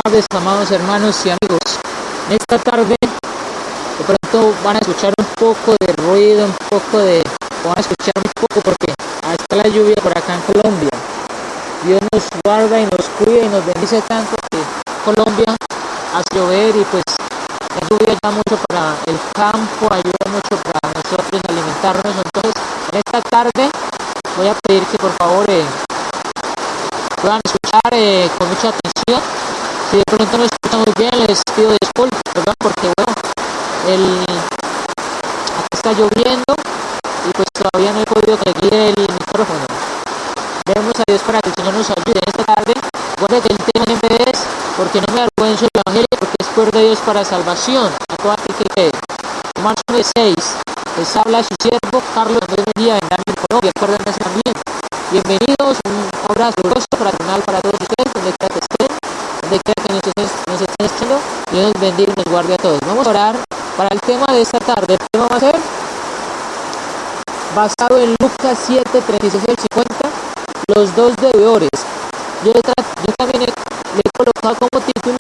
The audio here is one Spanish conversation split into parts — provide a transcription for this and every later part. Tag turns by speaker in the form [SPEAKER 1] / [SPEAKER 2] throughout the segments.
[SPEAKER 1] tardes, amados hermanos y amigos. En esta tarde, de pronto van a escuchar un poco de ruido, van a escuchar un poco porque está la lluvia por acá en Colombia. Dios nos guarda y nos cuida y nos bendice tanto que Colombia hace llover y pues la lluvia ayuda mucho para el campo, ayuda mucho para nosotros alimentarnos. Entonces, en esta tarde voy a pedir que por favor puedan escuchar con mucha atención. Si de pronto no escuchamos bien, les pido disculpas, ¿verdad? Porque bueno, acá está lloviendo y pues todavía no he podido conseguir el micrófono. Debemos a Dios para que el Señor nos ayude en esta tarde. Recuerda que el tema siempre es porque no me avergüenzo del Evangelio, porque es poder de Dios para salvación a todo aquel que cree. Romanos 9:6. Les habla su siervo Carlos Andrés Mejía en Darwin, Colombia. Acuérdense también. Bienvenidos, un abrazo fraternal para todos ustedes, donde quiera que estén, donde quiera que nos estén escuchando. Dios nos bendiga y nos guarde a todos. Vamos a orar para el tema de esta tarde. El tema va a ser basado en Lucas 7:36 al 50, los dos deudores. Yo también le he colocado como título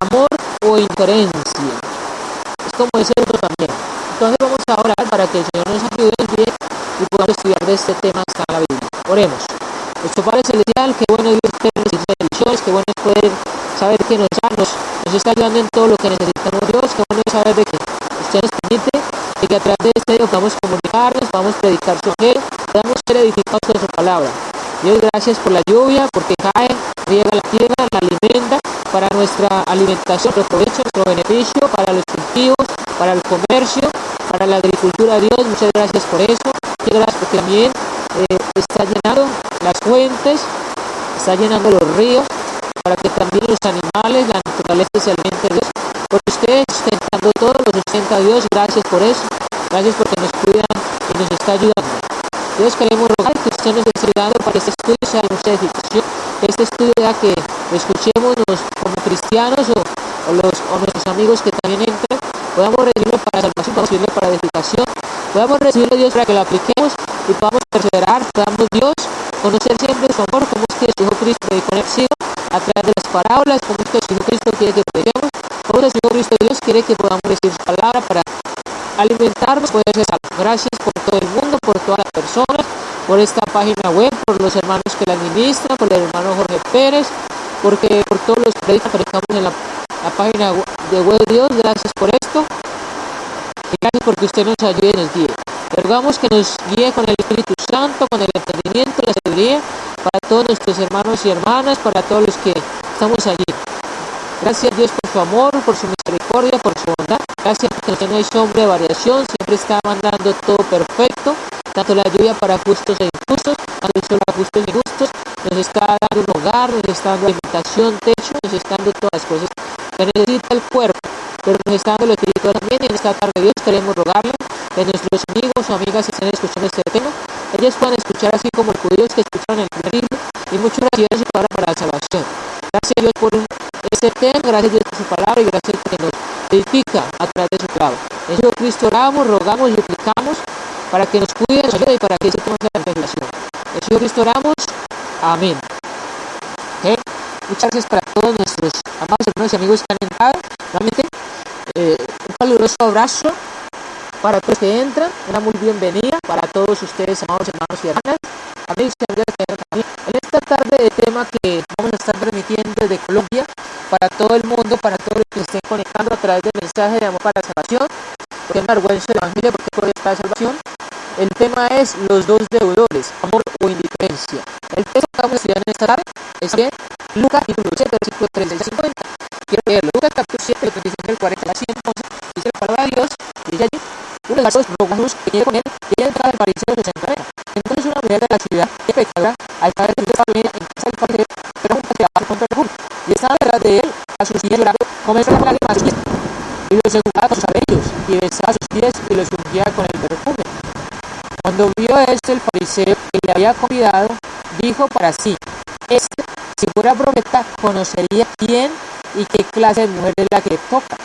[SPEAKER 1] amor o indiferencia. Es como ese otro también. Entonces vamos a orar para que el Señor nos ayude bien y podamos estudiar de este tema hasta la Biblia. Oremos. Nuestro Padre Celestial, qué bueno es Dios tener bendiciones, qué bueno es poder saber que nos está ayudando en todo lo que necesitamos, Dios. Qué bueno es saber de que usted nos permite de que a través de este video podamos comunicarnos, podamos predicar su evangelio, podamos ser edificados con su palabra. Dios, gracias por la lluvia, porque cae, riega la tierra, la alimenta para nuestra alimentación, nuestro provecho, nuestro beneficio, para los cultivos, para el comercio, para la agricultura. Dios, muchas gracias por eso. Muchas gracias porque también está llenando las fuentes, está llenando los ríos, para que también los animales, la naturaleza se alimente de Dios. Por usted sustentando todo, lo sustenta Dios. Gracias por eso. Gracias porque nos cuida y nos está ayudando. Dios, queremos rogar que usted nos esté ayudando para que este estudio sea nuestra edificación, que este estudio ya que lo escuchemos como cristianos o nuestros amigos que también entran, podamos recibirlo para salvación, podamos recibirlo para edificación, podamos recibirlo, Dios, para que lo apliquemos y podamos perseverar, podamos, Dios, conocer siempre su amor, cómo es que su Hijo Cristo predicó en el cielo, a través de las parábolas, cómo es que su Hijo Cristo quiere que prediquemos, cómo es que su Hijo Cristo Dios quiere que podamos recibir su palabra para alimentarnos, poder ser salvos. Gracias por todo el mundo, por todas las personas, por esta página web, por los hermanos que la administran, por el hermano Jorge Pérez, por todos los que predicamos en la página de web de Dios. Gracias por esto y gracias porque usted nos ayude y nos guíe. Le rogamos que nos guíe con el Espíritu Santo, con el entendimiento, la sabiduría para todos nuestros hermanos y hermanas, para todos los que estamos allí. Gracias, Dios, por su amor, por su misericordia, por su bondad. Gracias porque usted no hay sombra de variación, siempre está mandando todo perfecto, tanto la lluvia para justos e injustos, tanto el sol para justos e injustos, nos está dando un hogar, nos está dando alimentación, techo, nos está dando todas las cosas que necesita el cuerpo, pero nos está dando lo espiritual también. Y en esta tarde, Dios, queremos rogarle que nuestros amigos o amigas que estén escuchando este tema, ellos puedan escuchar así como los judíos que escucharon el primer libro y muchos recibieron su palabra para la salvación. Gracias, Dios, por este tema, gracias, Dios, por su palabra y gracias porque nos edifica a través de su palabra. En Jesucristo oramos, rogamos y suplicamos para que nos cuide, nos ayude y para que se tome la revelación. En Jesucristo oramos. Amén. ¿Okay? Muchas gracias para todos nuestros amados hermanos y amigos que han entrado. Nuevamente, un caluroso abrazo para todos que entran, una muy bienvenida para todos ustedes, amados hermanos y hermanas, amigos y amigas que entran también. En esta tarde de tema que vamos a estar transmitiendo desde Colombia para todo el mundo, para todos los que se estén conectando a través del mensaje de amor para la salvación, porque me avergüenzo del Evangelio, porque por esta salvación. El tema es los dos deudores, amor o indiferencia. El texto que vamos a estudiar en esta tarde es bien Lucas capítulo 7, versículo 36 al 50. Quiero leerlo. Lucas capítulo 7, 36 al 40. Así entonces dice la palabra de Dios, dice allí, uno de los rogó a Jesús que viniera con él, y ella entraba al fariseo de Central. Entonces una mujer de la ciudad, que pecadora, al saber que Jesús estaba en casa del fariseo, pero junto a que con perfume, y estaba detrás de él, a sus pies llorando, comenzó a lágrimas a sus pies, y los enjugaba con sus cabellos, y besaba sus pies, y los ungía con el perfume. Cuando vio esto el fariseo que le había convidado, dijo para sí, si fuera profeta, conocería quién y qué clase de mujer es la que toca,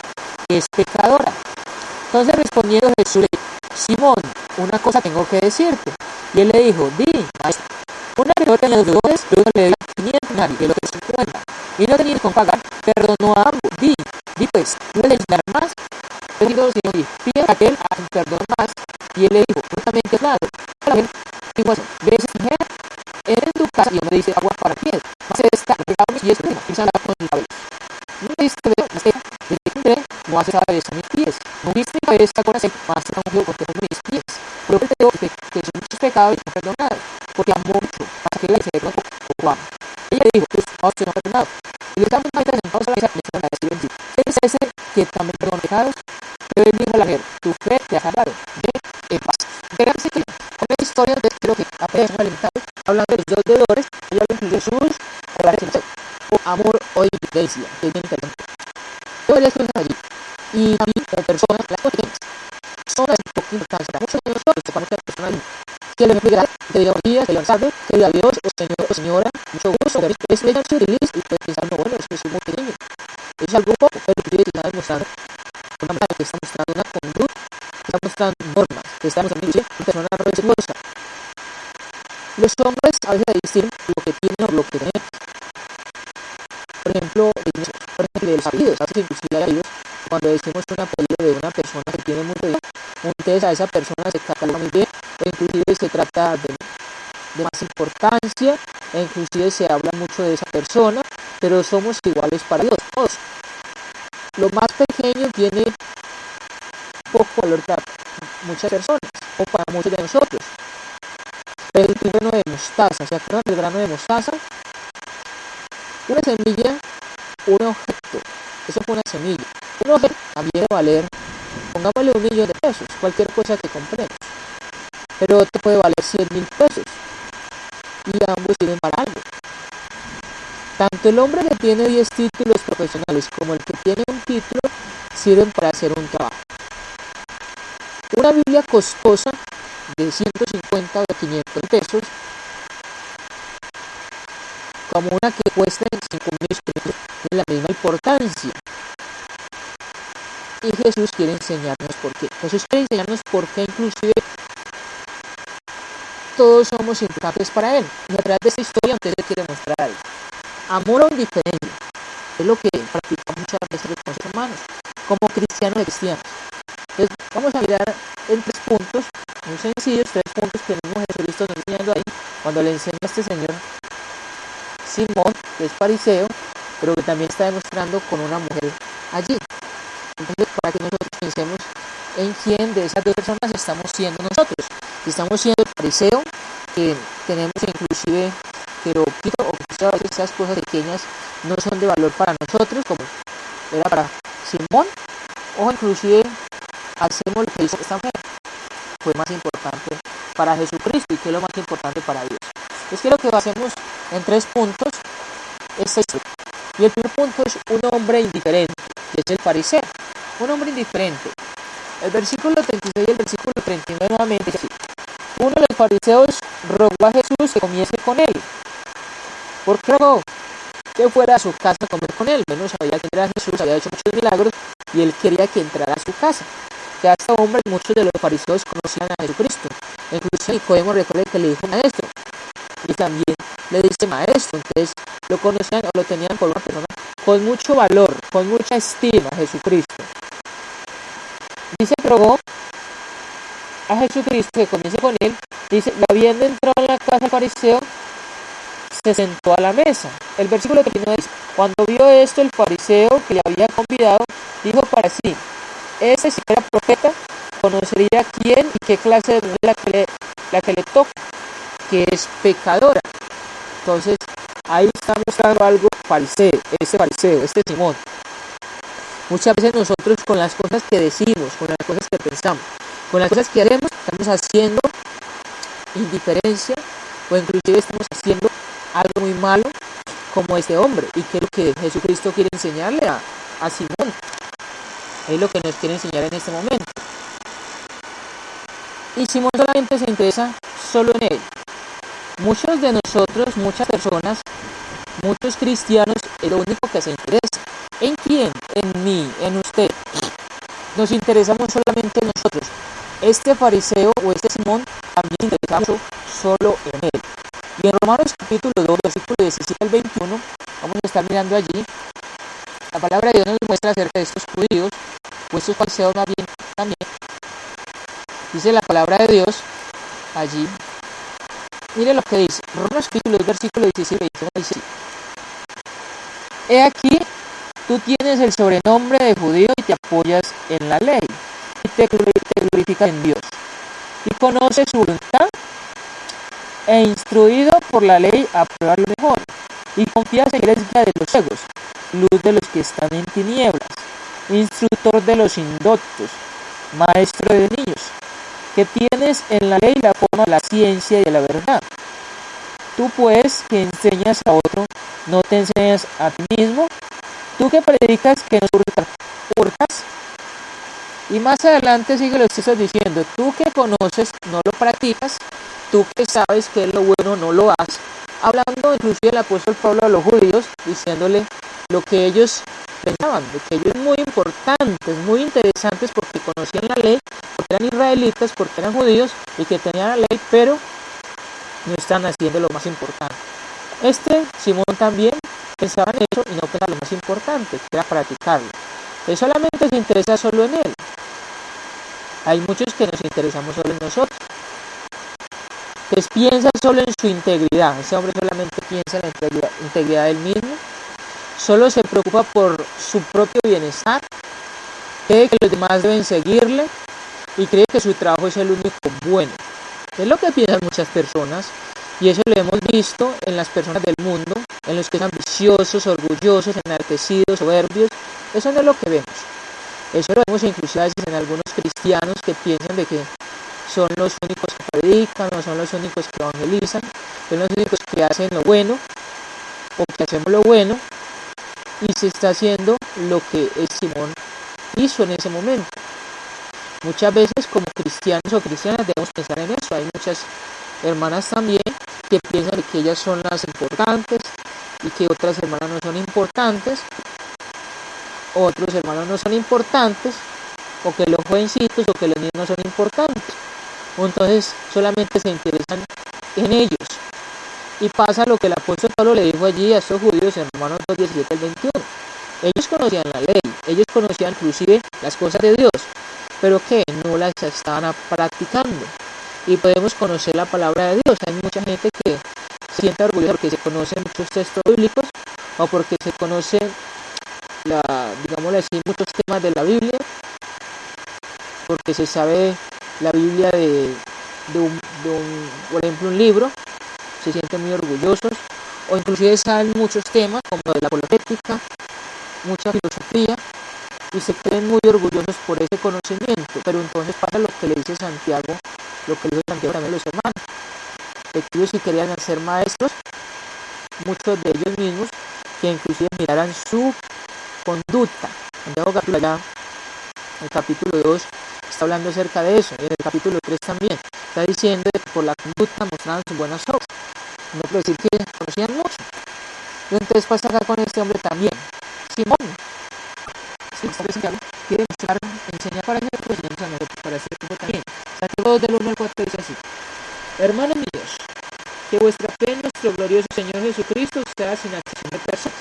[SPEAKER 1] que es pecadora. Entonces respondiendo Jesús le dijo, Simón, una cosa tengo que decirte. Y él le dijo, di, maestro. Una acreedor tenía 2 deudores, luego le dio 500 denarios y el otro 50. y no tenías con pagar, perdonó a ambos. Di pues, ¿puedes dar más? Pero Sino pide a aquel a quien perdonó más, y él le dijo, justamente claro. Él dijo así, ves mujer, en tu casa, y yo me dice agua para pies, más se está pegado y es prima, y se habla con el cabello. No me diste la ceja, desde que entré, no haces cabeza mis pies, no viste mi cabeza con aceite, más te ungido porque son mis pies. Pero él te digo que son muchos pecados y no perdonados, porque amó mucho, hasta que la dice, no poco amo. Ella le dijo, tus pecados te son perdonados. Y los hombres ahorita sentados a la mesa comienzan a decir en sí, ¿quién es ese que también perdona pecados? Pero él dijo a la mujer, tu fe te ha salvado, ve en paz. Fíjense que con la historia, entonces creo que apenas son alimentados, hablando de los dos deudores, ella habla de Jesús, o amor o indiferencia, que es bien interesante. Hay varias cosas allí. Y a mí, como persona, las consecuencias son las importantes para muchos de nosotros, para muchas personas. Que le bendiga, que diga buenos días, que diga salve, que diga adiós, o señor, o señora, mucho gusto, que es leña su release, y puede pensar, no, bueno, es que soy muy pequeño. Es algo poco, pero tú está demostrando una madre que está mostrando una conducta, que está mostrando normas, que está mostrando una persona respetuosa. Los hombres a veces distinguen lo que tienen o lo que tenemos. Por ejemplo, de los apellidos, a veces inclusive hay apellidos, cuando decimos un apellido de una persona que tiene mucho bien, entonces a esa persona se cataloga muy bien, o inclusive se trata de más importancia, e inclusive se habla mucho de esa persona, pero somos iguales para Dios, todos. Lo más pequeño tiene poco valor para muchas personas, o para muchos de nosotros. Pero el grano de mostaza, ¿se acuerdan del grano de mostaza? Una semilla, un objeto, eso fue una semilla. Un objeto también debe valer, pongámosle $1.000.000, cualquier cosa que compremos. Pero te puede valer $100,000, y ambos sirven para algo. Tanto el hombre que tiene 10 títulos profesionales como el que tiene un título sirven para hacer un trabajo. Una Biblia costosa de 150 o de $500, como una que cuesta en $5,000, tiene la misma importancia. Y Jesús quiere enseñarnos por qué. Jesús quiere enseñarnos por qué inclusive todos somos importantes para Él. Y a través de esta historia entonces Él quiere mostrar algo. Amor o indiferencia es lo que practicamos muchas veces con los hermanos, como cristianos y cristianos. Entonces vamos a mirar en 3 puntos, muy sencillos, 3 puntos que el mismo Jesucristo nos está enseñando ahí, cuando le enseña a este señor Simón, que es fariseo, pero que también está demostrando con una mujer allí. Entonces, para que nosotros pensemos en quién de esas 2 personas estamos siendo nosotros. Si estamos siendo el fariseo, que tenemos inclusive, pero quito o a veces esas cosas pequeñas no son de valor para nosotros, como era para Simón, o inclusive hacemos lo que hizo esta mujer, fue más importante para Jesucristo y que es lo más importante para Dios. Entonces quiero que basemos en 3 puntos esta historia. Y el primer punto es un hombre indiferente, que es el fariseo. Un hombre indiferente. El versículo 36 y el versículo 39 nuevamente dice así: uno de los fariseos rogó a Jesús que comiese con él. ¿Por qué rogó? Que fuera a su casa a comer con él. Menos sabía que era Jesús, había hecho muchos milagros y él quería que entrara a su casa. Que a este hombre muchos de los fariseos conocían a Jesucristo. Incluso Nicodemo recuerda que le dijo maestro. Y también le dice maestro. Entonces lo conocían o lo tenían por una persona con mucho valor, con mucha estima a Jesucristo. Dice que rogó a Jesucristo que comience con él. Dice, y habiendo entrado en la casa del fariseo, se sentó a la mesa. El versículo 39 dice: cuando vio esto, el fariseo que le había convidado dijo para sí: este, si era profeta, conocería quién y qué clase de mujer la que le toca, que es pecadora. Entonces ahí está mostrando algo fariseo, este Simón. Muchas veces nosotros con las cosas que decimos, con las cosas que pensamos, con las cosas que haremos, estamos haciendo indiferencia, o inclusive estamos haciendo algo muy malo como este hombre. Y que es lo que Jesucristo quiere enseñarle a Simón. Es lo que nos quiere enseñar en este momento. Y Simón solamente se interesa solo en él. Muchos de nosotros, muchas personas, muchos cristianos, es lo único que se interesa. ¿En quién? En mí, en usted. Nos interesamos solamente en nosotros. Este fariseo o este Simón también interesamos solo en él. Y en Romanos capítulo 2, versículo 17 al 21, vamos a estar mirando allí. La palabra de Dios nos muestra acerca de estos judíos, o estos fariseos más bien también. Dice la palabra de Dios allí. Mire lo que dice, Romanos capítulo 2, versículo 16 y 21 dice: He aquí, tú tienes el sobrenombre de judío y te apoyas en la ley, y te glorificas en Dios, y conoces su voluntad, e instruido por la ley apruebas lo mejor, y confías en que eres guía de los ciegos, luz de los que están en tinieblas, instructor de los indoctos, maestro de niños, que tienes en la ley la forma de la ciencia y de la verdad. Tú pues, que enseñas a otro, ¿no te enseñas a ti mismo? Tú que predicas que no hurtas. Y más adelante sigue los textos diciendo: tú que conoces, no lo practicas. Tú que sabes que es lo bueno, no lo haces. Hablando inclusive el apóstol Pablo a los judíos, diciéndole lo que ellos pensaban, de que ellos muy importantes, muy interesantes, porque conocían la ley, porque eran israelitas, porque eran judíos y que tenían la ley, pero no están haciendo lo más importante. Simón también pensaba en eso y no pensaba lo más importante, que era practicarlo. Él solamente se interesa solo en él. Hay muchos que nos interesamos solo en nosotros. Que piensa solo en su integridad. Ese hombre solamente piensa en la integridad del mismo. Solo se preocupa por su propio bienestar. Cree que los demás deben seguirle y cree que su trabajo es el único bueno. Es lo que piensan muchas personas, y eso lo hemos visto en las personas del mundo, en los que son ambiciosos, orgullosos, enaltecidos, soberbios. Eso no es lo que vemos. Eso lo vemos inclusive a veces en algunos cristianos que piensan de que son los únicos que predican, o son los únicos que evangelizan, son los únicos que hacen lo bueno, o que hacemos lo bueno, y se está haciendo lo que Simón hizo en ese momento. Muchas veces como cristianos o cristianas debemos pensar en eso. Hay muchas hermanas también que piensan que ellas son las importantes y que otras hermanas no son importantes, otros hermanos no son importantes, o que los jovencitos o que los niños no son importantes. Entonces solamente se interesan en ellos. Y pasa lo que el apóstol Pablo le dijo allí a estos judíos en Romanos 2, 17 al 21. Ellos conocían la ley, ellos conocían inclusive las cosas de Dios, pero que no las estaban practicando. Y podemos conocer la palabra de Dios. Hay mucha gente que se siente orgullosa porque se conocen muchos textos bíblicos, o porque se conocen, digámosle así, muchos temas de la Biblia, porque se sabe la Biblia de por ejemplo, un libro, se sienten muy orgullosos, o inclusive saben muchos temas como de la apologética, mucha filosofía, y se creen muy orgullosos por ese conocimiento. Pero entonces pasa lo que le dice Santiago, lo que le dice Santiago también a los hermanos, de que ellos, si querían ser maestros, muchos de ellos mismos, que inclusive miraran su conducta. Santiago el capítulo 2 está hablando acerca de eso, y en el capítulo 3 también está diciendo que por la conducta mostraban sus buenas obras. No quiero decir que conocían mucho. Y entonces pasa acá con este hombre también, Simón. Quiere mostrar, enseñar para ellos, pues enseñamos a nosotros para ese tiempo también. Santiago del 1 al 4 dice así: hermanos míos, que vuestra fe en nuestro glorioso Señor Jesucristo sea sin acepción de personas,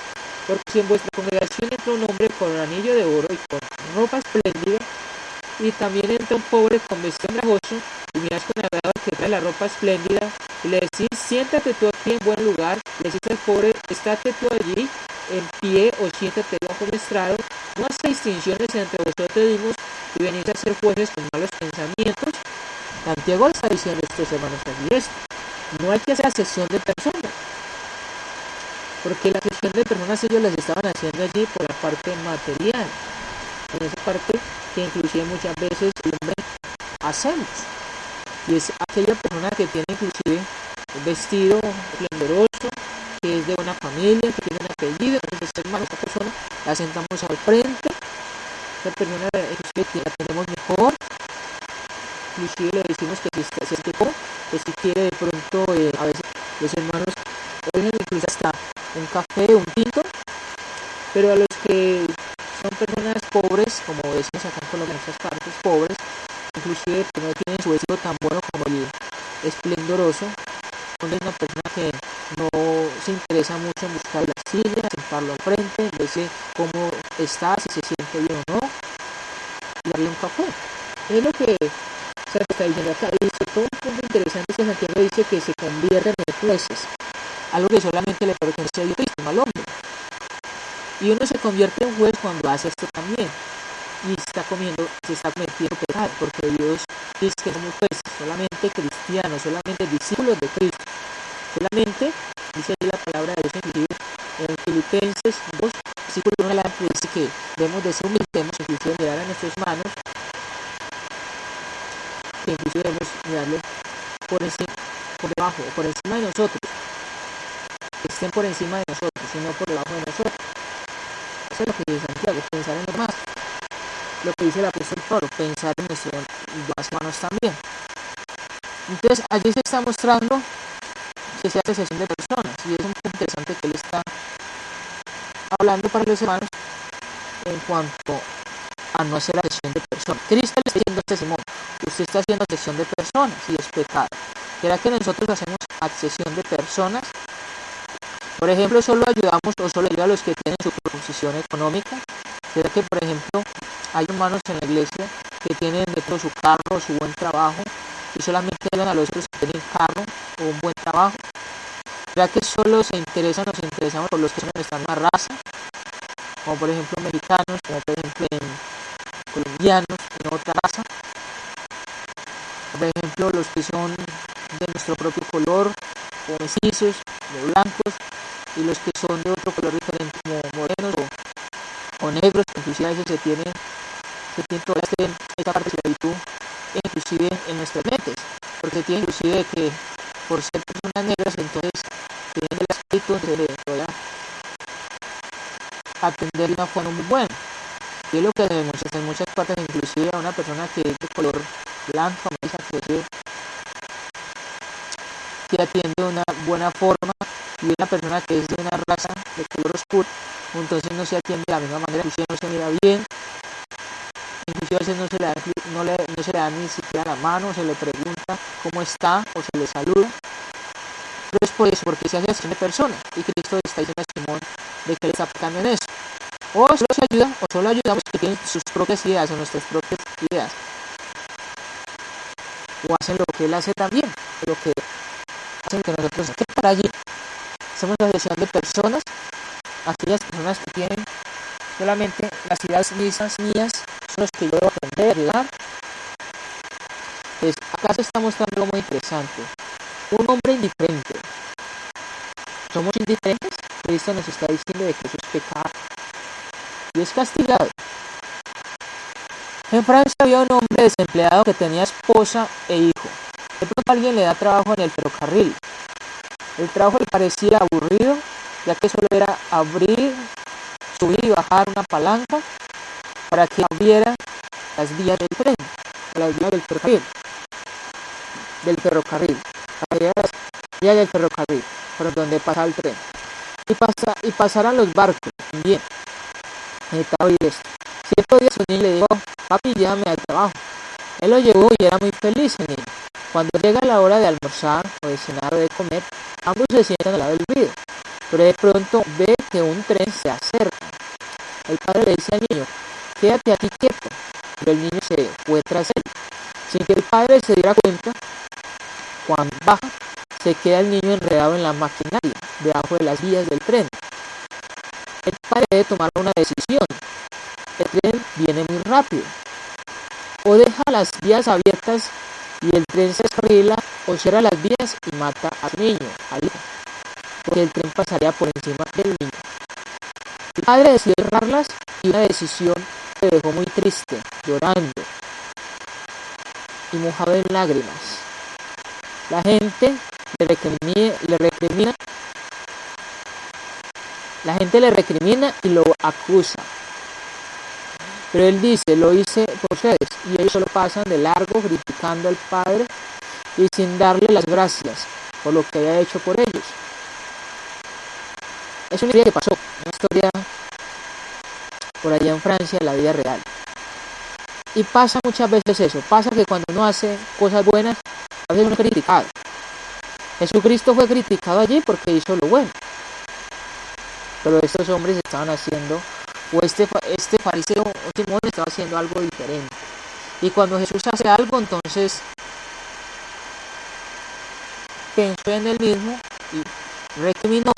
[SPEAKER 1] porque si en vuestra congregación entra un hombre con un anillo de oro y con ropa espléndida, y también entra un pobre con vestido andrajoso, y miráis con agrado al que trae la ropa espléndida, y le decís: siéntate tú aquí en buen lugar, le decís al pobre: estate tú allí en pie, o siéntate bajo un estrado. No hacéis distinciones entre vosotros mismos y venís a ser jueces con malos pensamientos. Santiago está diciendo a estos hermanos allí esto: no hay que hacer acepción de personas, porque la acepción de personas ellos las estaban haciendo allí por la parte material, en esa parte que inclusive muchas veces el hombre hacemos, y es aquella persona que tiene inclusive un vestido esplendoroso, que es de una familia, que tiene un apellido. Entonces, hermano, esta persona la sentamos al frente, esta persona que la tenemos mejor, inclusive le decimos que si es que si quiere de pronto, a veces los hermanos oyen incluso hasta un café, un tinto. Pero a los que son personas pobres, como decimos acá en Colombia, en estas partes pobres, inclusive que no tienen su vestido tan bueno como el esplendoroso, donde es una persona que no se interesa mucho en buscar la silla, sentarlo al frente, decir cómo está, si se siente bien o no, y darle un café. Es lo que se está diciendo acá. Y sobre todo un punto interesante es que Santiago dice que se convierten en jueces, algo que solamente le pertenece a Dios Cristo, al hombre. Y uno se convierte en juez cuando hace esto también. Y se está cometiendo pecado, porque Dios dice que somos jueces, solamente cristianos, solamente discípulos de Cristo. Solamente, dice ahí la palabra de Dios, inclusive en Filipenses 2, versículo 1 adelante, dice que debemos de ser humildes, inclusive mirar a nuestras manos, que inclusive debemos mirarlo por debajo, o por encima de nosotros, que estén por encima de nosotros, y no por debajo de nosotros. Eso es lo que dice Santiago, pensar en los demás. Lo que dice el apóstol Pablo, pensar en nuestras manos también. Entonces allí se está mostrando que se hace sesión de personas, y es un punto interesante que él está hablando para los hermanos en cuanto a no hacer la sesión de personas. Cristo le está diciendo a Simón, usted está haciendo sesión de personas y es pecado. ¿Será que nosotros hacemos accesión de personas? Por ejemplo, solo ayudamos o solo ayuda a los que tienen su posición económica. ¿Será que, por ejemplo, hay hermanos en la iglesia que tienen dentro su carro, su buen trabajo, y solamente ayudan a los otros que tienen carro o un buen trabajo? ¿Será que solo nos interesamos por los que son de esta misma raza? Como por ejemplo mexicanos, como por ejemplo colombianos, en otra raza. Por ejemplo, los que son de nuestro propio color, como mestizos, como blancos, y los que son de otro color diferente, como morenos o negros, que inclusive a veces se tiene toda esta parte de la esclavitud, inclusive en nuestras mentes, porque se tiene inclusive que por ser personas negras, entonces tienen el espíritu de poder atender de una forma muy buena. Y es lo que en muchas partes, inclusive a una persona que es de color blanco, que atiende de una buena forma, y una persona que es de una raza de color oscuro, entonces no se atiende de la misma manera, inclusive no se mira bien, inclusive a veces no se le da ni siquiera la mano, se le pregunta cómo está o se le saluda. Pero es por eso, porque se hace acción de personas, y Cristo está diciendo a Simón de que le está aplicando en eso. O solo se ayuda, o solo ayudamos que tienen sus propias ideas o nuestras propias ideas, o hacen lo que él hace también, lo que hacen que nosotros que para allí hacemos la selección de personas, aquellas personas que tienen solamente las ideas mías son los que yo debo aprender, ¿verdad? Pues acá se está mostrando algo muy interesante. Un hombre indiferente. ¿Somos indiferentes? Cristo nos está diciendo de que eso es pecado y es castigado. En Francia había un hombre desempleado que tenía esposa e hijo. De pronto alguien le da trabajo en el ferrocarril. El trabajo le parecía aburrido, ya que solo era abrir, subir y bajar una palanca para que abriera las vías del tren, las vías del ferrocarril, para llegar a las vías del ferrocarril, por donde pasa el tren. Y pasaran los barcos también. Necesitaba oír esto. Cierto día su niño le dijo, papi, llévame al trabajo. Él lo llevó y era muy feliz el niño. Cuando llega la hora de almorzar o de cenar o de comer, ambos se sientan al lado del vidrio, pero de pronto ve que un tren se acerca. El padre le dice al niño, quédate aquí quieto, pero el niño se fue tras él. Sin que el padre se diera cuenta, cuando baja, se queda el niño enredado en la maquinaria, debajo de las vías del tren. El padre debe tomar una decisión. El tren viene muy rápido. O deja las vías abiertas y el tren se descarrila, o cierra las vías y mata al niño, al hijo, porque el tren pasaría por encima del niño. El padre decidió cerrarlas y una decisión se dejó muy triste, llorando y mojado en lágrimas. La gente le recrimina y lo acusa. Pero él dice, lo hice por ustedes, y ellos solo pasan de largo criticando al padre y sin darle las gracias por lo que había hecho por ellos. Es una historia que pasó, una historia por allá en Francia, en la vida real. Y pasa muchas veces eso, pasa que cuando uno hace cosas buenas, a veces uno es criticado. Jesucristo fue criticado allí porque hizo lo bueno, pero estos hombres estaban haciendo, o este fariseo o Simón estaba haciendo algo diferente. Y cuando Jesús hace algo, entonces pensó en él mismo y recriminó,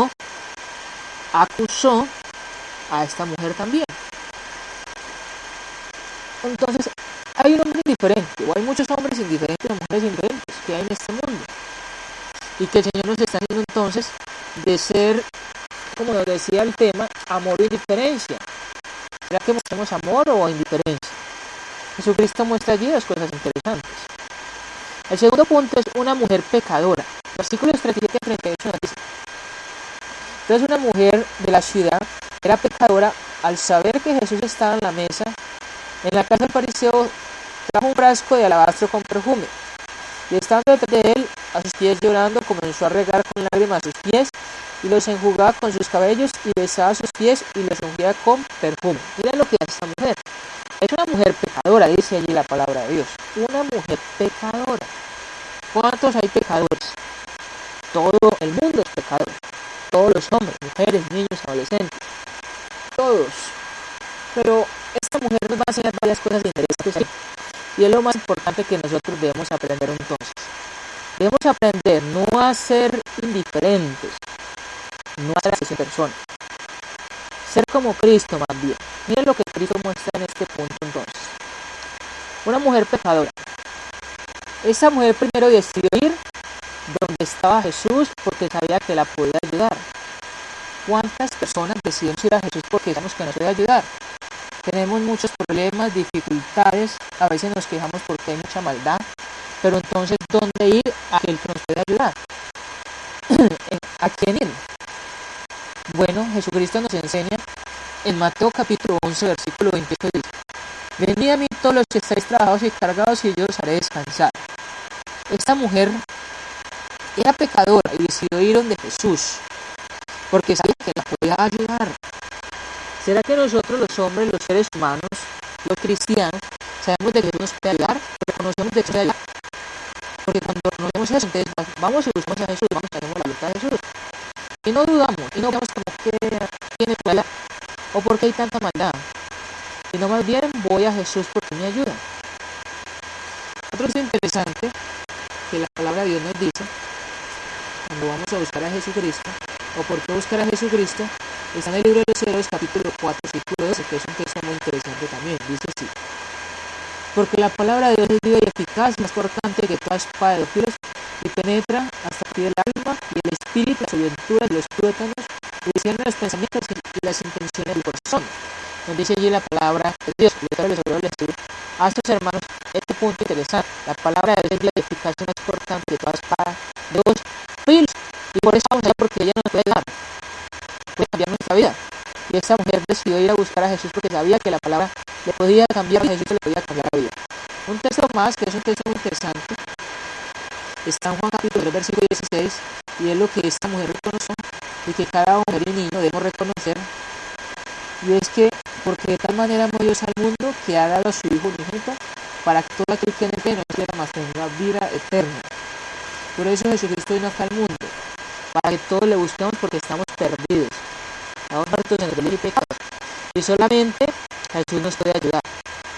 [SPEAKER 1] acusó a esta mujer también. Entonces, hay un hombre indiferente, o hay muchos hombres indiferentes o mujeres indiferentes que hay en este mundo. Y que el Señor nos está haciendo entonces de ser, como nos decía el tema, amor o indiferencia. ¿Será que mostramos amor o indiferencia? Jesucristo muestra allí dos cosas interesantes. El segundo punto es una mujer pecadora. Versículos 37 y 38 nos dice: entonces una mujer de la ciudad era pecadora, al saber que Jesús estaba en la mesa, en la casa del fariseo, trajo un frasco de alabastro con perfume. Y estando detrás de él, a sus pies llorando, comenzó a regar con lágrimas sus pies, y los enjugaba con sus cabellos, y besaba sus pies, y los ungía con perfume. Miren lo que hace esta mujer. Es una mujer pecadora, dice allí la palabra de Dios. Una mujer pecadora. ¿Cuántos hay pecadores? Todo el mundo es pecador. Todos los hombres, mujeres, niños, adolescentes. Todos. Pero esta mujer nos va a enseñar varias cosas interesantes ahí. Y es lo más importante que nosotros debemos aprender entonces. Debemos aprender no a ser indiferentes, no a ser así personas. Ser como Cristo más bien. Miren lo que Cristo muestra en este punto entonces. Una mujer pecadora. Esa mujer primero decidió ir donde estaba Jesús porque sabía que la podía ayudar. ¿Cuántas personas deciden ir a Jesús porque sabemos que nos puede ayudar? Tenemos muchos problemas, dificultades, a veces nos quejamos porque hay mucha maldad, pero entonces, ¿dónde ir a aquel que nos puede ayudar? ¿A quién ir? Bueno, Jesucristo nos enseña en Mateo capítulo 11, versículo 28, dice: venid a mí todos los que estáis trabajados y cargados, y yo os haré descansar. Esta mujer era pecadora y decidió ir donde Jesús, porque sabía que la podía ayudar. ¿Será que nosotros los hombres, los seres humanos, los cristianos, sabemos de que Jesús nos puede ayudar? Reconocemos de que puede ayudar. Porque cuando reconocemos eso, entonces vamos y buscamos a Jesús, vamos y hacemos la voluntad de Jesús. Y no dudamos, y no vemos como que tiene que ayudar, o porque hay tanta maldad. Sino más bien voy a Jesús porque me ayuda. Otro es interesante que la palabra de Dios nos dice, cuando vamos a buscar a Jesucristo, o por qué buscar a Jesucristo, está en el libro de los Hebreos capítulo 4, versículo 12, que es un texto muy interesante también. Dice así: porque la palabra de Dios es viva y eficaz, más cortante que toda espada de dos filos, y penetra hasta aquí el alma y el espíritu, las coyunturas y los tuétanos, y discierne los pensamientos y las intenciones del corazón. Nos dice allí la palabra de Dios. Yo les voy a decir a estos hermanos este punto interesante. La palabra de Dios es viva y eficaz, más cortante que toda espada de dos filos, y por eso vamos a ver porque ella nos puede dar, puede cambiar nuestra vida. Y esta mujer decidió ir a buscar a Jesús porque sabía que la palabra le podía cambiar a Jesús, le podía cambiar la vida. Un texto más, que es un texto muy interesante, está en Juan capítulo 3, versículo 16, y es lo que esta mujer reconoció y que cada mujer y niño debemos reconocer, y es que porque de tal manera amó Dios al mundo que ha dado a su Hijo unigénito para que todo aquel que en él cree no pierda, mas tenga vida eterna. Por eso Jesucristo vino acá al mundo, para que todos le busquemos porque estamos perdidos, estamos muertos en el delito y pecado, y solamente Jesús nos puede ayudar.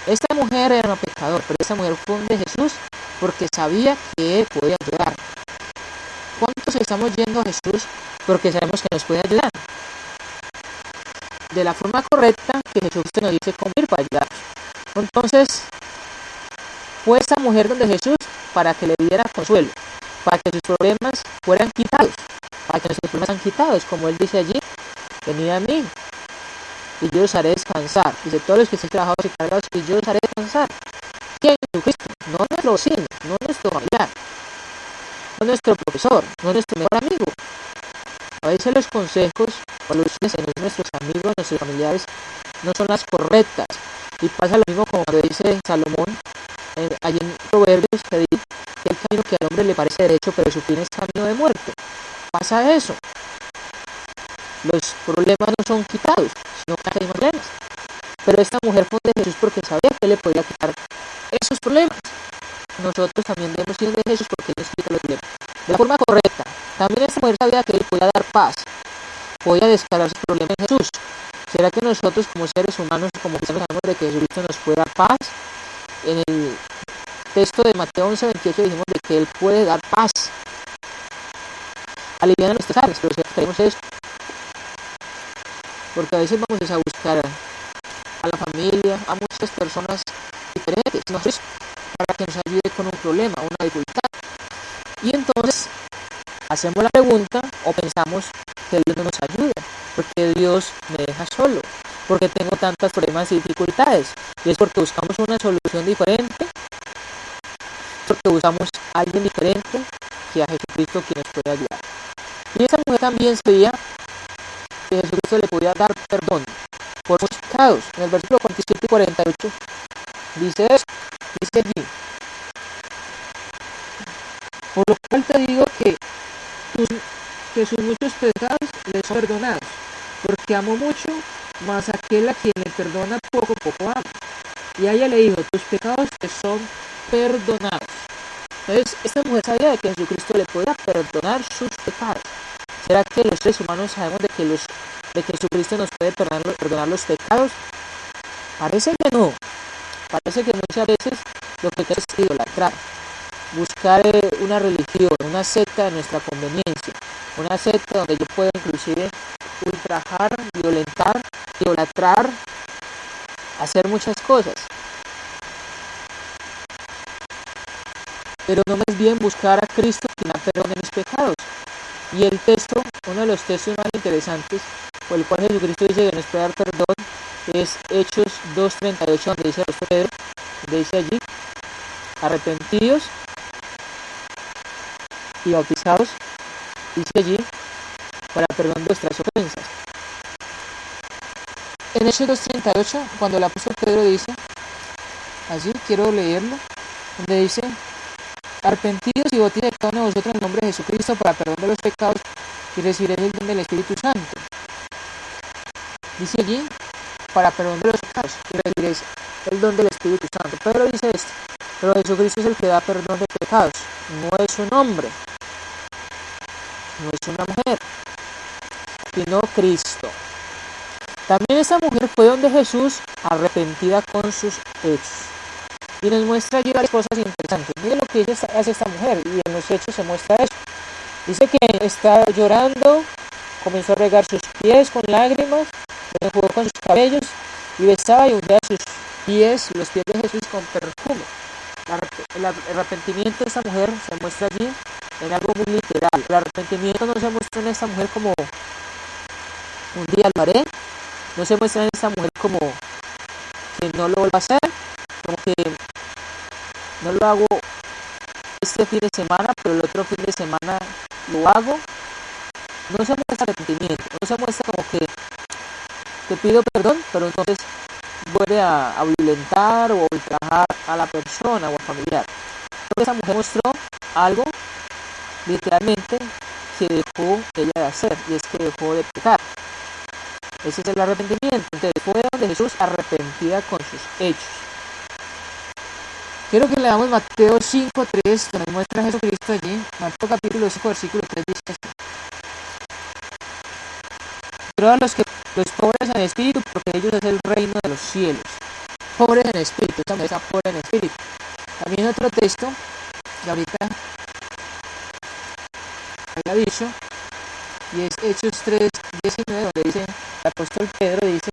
[SPEAKER 1] Esta mujer era una pecadora, pero esta mujer fue de Jesús porque sabía que Él podía ayudar. ¿Cuántos estamos yendo a Jesús porque sabemos que nos puede ayudar? De la forma correcta que Jesucristo nos dice cómo ir para ayudar. Entonces, fue esta mujer donde Jesús para que le diera consuelo, para que sus problemas fueran quitados, para que nuestros problemas sean quitados, como Él dice allí: venid a mí y yo os haré descansar. Dice: todos los que estén trabajados y cargados, y yo os haré descansar. ¿Quién? Jesucristo, no nuestro vecino, no nuestro familiar, no nuestro profesor, no nuestro mejor amigo. A veces los consejos o los de nuestros amigos, nuestros familiares, no son las correctas. Y pasa lo mismo como cuando dice Salomón, allí en Proverbios, que dice que el camino que al hombre le parece derecho, pero su fin es camino de muerte. Pasa eso. Los problemas no son quitados, sino que hay más problemas. Pero esta mujer fue de Jesús porque sabía que le podía quitar esos problemas. Nosotros también debemos ir de Jesús porque Él nos quita los problemas. de la forma correcta. También esta mujer sabía que él podía dar paz, podía descargar sus problemas en Jesús. ¿Será que nosotros como seres humanos, como cristianos, sabemos de que Jesucristo nos puede dar paz? En el texto de Mateo 11:28 dijimos de que Él puede dar paz, aliviar nuestras cargas, pero si creemos esto, porque a veces vamos a buscar a la familia, a muchas personas diferentes, nosotros, para que nos ayude con un problema, una dificultad. Y entonces hacemos la pregunta o pensamos que Dios no nos ayuda, porque Dios me deja solo, porque tengo tantos problemas y dificultades. Y es porque buscamos una solución diferente, porque buscamos a alguien diferente que a Jesucristo, quien nos puede ayudar. Y esa mujer también sabía que Jesucristo le podía dar perdón por sus pecados. En el versículo 47 y 48 dice esto, dice allí: por lo cual te digo que sus muchos pecados les son perdonados, porque amo mucho, mas aquel a quien le perdona poco, poco ama. Y a ella le dijo: tus pecados te son perdonados. Entonces, esta mujer sabía de que Jesucristo le podía perdonar sus pecados. ¿Será que los seres humanos sabemos de que Jesucristo nos puede perdonar los pecados? Parece que no. Parece que muchas veces lo que queremos es idolatrar, buscar una religión, una secta de nuestra conveniencia, una secta donde yo puedo inclusive ultrajar, violentar, idolatrar, hacer muchas cosas. Pero no más bien buscar a Cristo quien perdone mis pecados. Y el texto, uno de los textos más interesantes por el cual Jesucristo dice que nos puede dar perdón, es Hechos 2:38, donde dice Pedro, donde dice allí: arrepentidos y bautizados, dice allí, para perdón de vuestras ofensas. En Hechos 2:38, cuando el apóstol Pedro dice, allí quiero leerlo, donde dice: arrepentidos y bautizados cada uno de vosotros en el nombre de Jesucristo para perdón de los pecados y recibiréis el don del Espíritu Santo. Dice allí, para perdón de los pecados y recibiréis el don del Espíritu Santo. Pedro dice esto: pero Jesucristo es el que da perdón de pecados, no es un hombre, no es una mujer, sino Cristo. También esa mujer fue donde Jesús, arrepentida con sus hechos. Y nos muestra allí varias cosas interesantes. Miren lo que hace esta mujer, y en los hechos se muestra eso. Dice que está llorando, comenzó a regar sus pies con lágrimas, enjugó con sus cabellos y besaba y ungía sus pies, los pies de Jesús, con perfume. El arrepentimiento de esta mujer se muestra allí en algo muy literal. El arrepentimiento no se muestra en esta mujer como un día lo haré, no se muestra en esta mujer como que no lo vuelva a hacer, como que no lo hago este fin de semana, pero el otro fin de semana lo hago. No se muestra arrepentimiento, no se muestra como que te pido perdón, pero entonces vuelve a violentar o a ultrajar a la persona o al familiar. Porque esa mujer mostró algo literalmente que dejó ella de hacer, y es que dejó de pecar. Ese es el arrepentimiento. Entonces fue donde Jesús, arrepentida con sus hechos. Quiero que leamos Mateo 5:3, donde muestra a Jesucristo allí. Mateo capítulo 5, versículo 3 dice así: pero a los pobres en espíritu, porque ellos es el reino de los cielos. Pobres en espíritu, esta mujer está pobre en espíritu. También otro texto, que ahorita había dicho, y es Hechos 3:19, donde dice, el apóstol Pedro dice: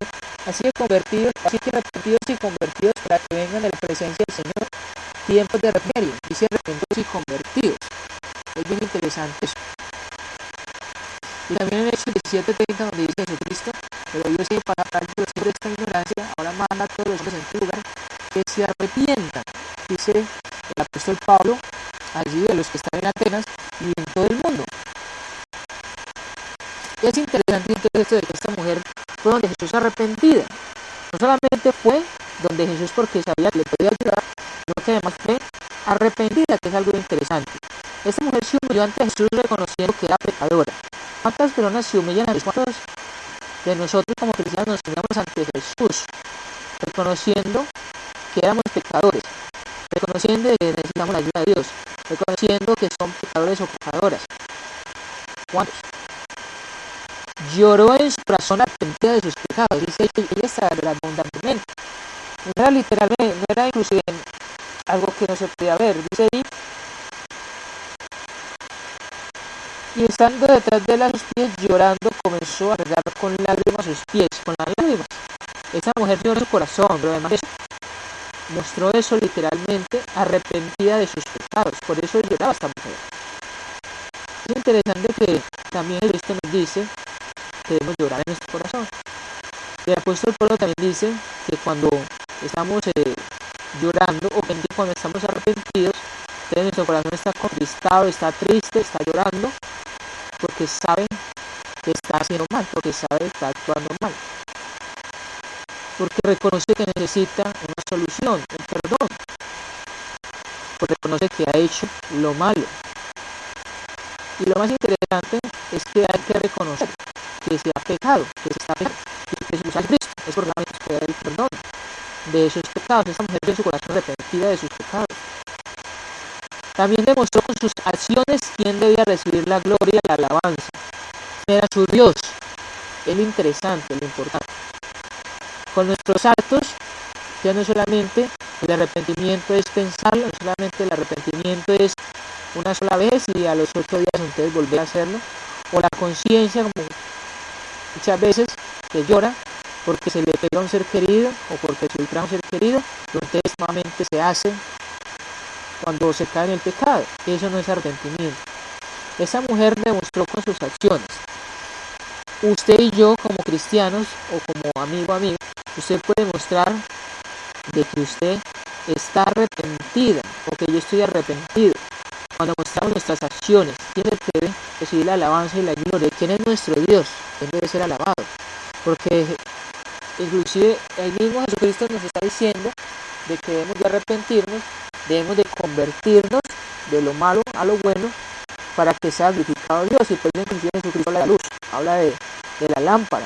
[SPEAKER 1] así que arrepentidos y convertidos, para que vengan de la presencia del Señor tiempos de refrigerio. Dice arrepentidos y convertidos. Es bien interesante eso. Y también en Hechos 17:30, donde dice Jesucristo: pero Dios sigue para atrás de los hombres de esta ignorancia, ahora manda a todos los hombres en este lugar que se arrepientan. Dice el apóstol Pablo allí de los que están en Atenas y en todo el mundo. Y es interesante entonces esto de que esta mujer fue donde Jesús, arrepentida. No solamente fue donde Jesús porque sabía que le podía ayudar, sino que además fue arrepentida, que es algo interesante. Esta mujer se humilló ante Jesús reconociendo que era pecadora. ¿Cuántas personas se humillan a Jesús? ¿Cuántos de nosotros como cristianos nos humillamos ante Jesús reconociendo que éramos pecadores, reconociendo que necesitamos la ayuda de Dios, reconociendo que son pecadores o pecadoras. ¿Cuántos? Lloró en su corazón arrepentida de sus pecados, dice ella está abundantemente. No era literalmente, no era inclusive algo que no se podía ver, dice ahí. Y estando detrás de él a sus pies, llorando, comenzó a regar con lágrimas sus pies, con las lágrimas. Esa mujer lloró en su corazón, pero además de eso, mostró eso literalmente, arrepentida de sus pecados. Por eso lloraba esta mujer. Es interesante que también Cristo nos dice que debemos llorar en nuestro corazón. El apóstol Pablo también dice que cuando estamos llorando, o que cuando estamos arrepentidos, que nuestro corazón está contristado, está triste, está llorando, porque sabe que está haciendo mal, porque sabe que está actuando mal, porque reconoce que necesita una solución, un perdón, porque reconoce que ha hecho lo malo. Y lo más interesante es que hay que reconocer que se ha pecado, que se está pecando, y que Jesús es Cristo, es por la que da el perdón de esos pecados. Esta mujer tiene su corazón arrepentida de sus pecados. También demostró con sus acciones quién debía recibir la gloria y la alabanza. Era su Dios. Es lo interesante, lo importante. Con nuestros actos, ya no solamente el arrepentimiento es pensarlo, no solamente el arrepentimiento es una sola vez y a los 8 días entonces volver a hacerlo, o la conciencia, como muchas veces que llora porque se le pega a un ser querido o porque se ultraja a un ser querido, entonces nuevamente se hace cuando se cae en el pecado. Eso no es arrepentimiento. Esa mujer demostró con sus acciones. Usted y yo como cristianos o como amigo, usted puede mostrar de que usted está arrepentida o que yo estoy arrepentido. Cuando mostramos nuestras acciones, ¿quién debe recibir la alabanza y la gloria? ¿Quién es nuestro Dios? ¿Quién debe ser alabado? Porque inclusive el mismo Jesucristo nos está diciendo de que debemos de arrepentirnos, debemos de convertirnos de lo malo a lo bueno para que sea glorificado Dios. Y por eso inclusive Jesucristo habla de la luz, habla de la lámpara,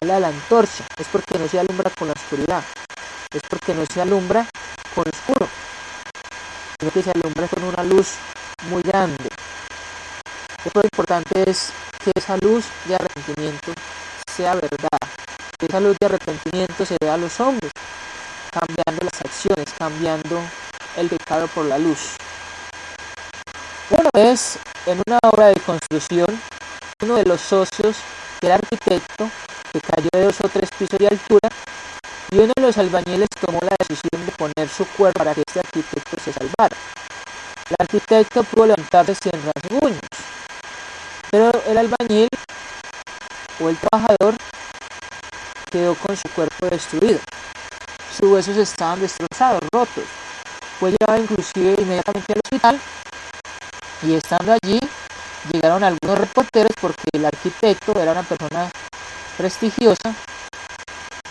[SPEAKER 1] habla de la antorcha. Es porque no se alumbra con la oscuridad, es porque no se alumbra con lo oscuro, sino que se alumbra con una luz muy grande. Lo importante es que esa luz de arrepentimiento sea verdad, que esa luz de arrepentimiento se vea a los hombres, cambiando las acciones, cambiando el pecado por la luz. Una vez, en una obra de construcción, uno de los socios del arquitecto, que cayó de 2 o 3 pisos de altura, y uno de los albañiles tomó la decisión de poner su cuerpo para que este arquitecto se salvara. El arquitecto pudo levantarse sin rasguños, pero el albañil o el trabajador quedó con su cuerpo destruido. Sus huesos estaban destrozados, rotos. Fue llevado inclusive inmediatamente al hospital y estando allí llegaron algunos reporteros porque el arquitecto era una persona prestigiosa,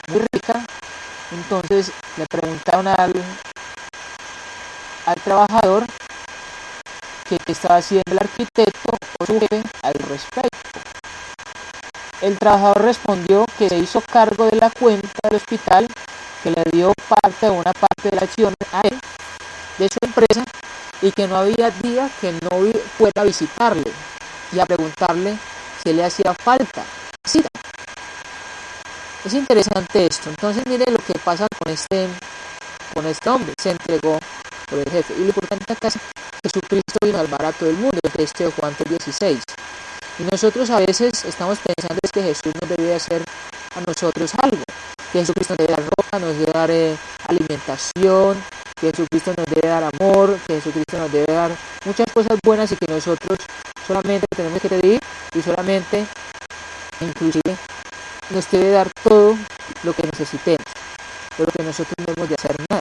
[SPEAKER 1] muy rica. Entonces le preguntaron al trabajador que qué estaba haciendo el arquitecto o su jefe al respecto. El trabajador respondió que se hizo cargo de la cuenta del hospital, que le dio una parte de la acción a él, de su empresa, y que no había día que no fuera a visitarle y a preguntarle si le hacía falta visita. Es interesante esto. Entonces mire lo que pasa con este hombre. Se entregó por el jefe. Y lo importante acá es que Jesucristo vino a salvar a todo el mundo. El texto de Juan 3:16. Y nosotros a veces estamos pensando que Jesús nos debe hacer a nosotros algo. Que Jesucristo nos debe dar ropa, nos debe dar alimentación, que Jesucristo nos debe dar amor, que Jesucristo nos debe dar muchas cosas buenas y que nosotros solamente tenemos que pedir y solamente, inclusive, nos debe dar todo lo que necesitemos, pero que nosotros no hemos de hacer nada.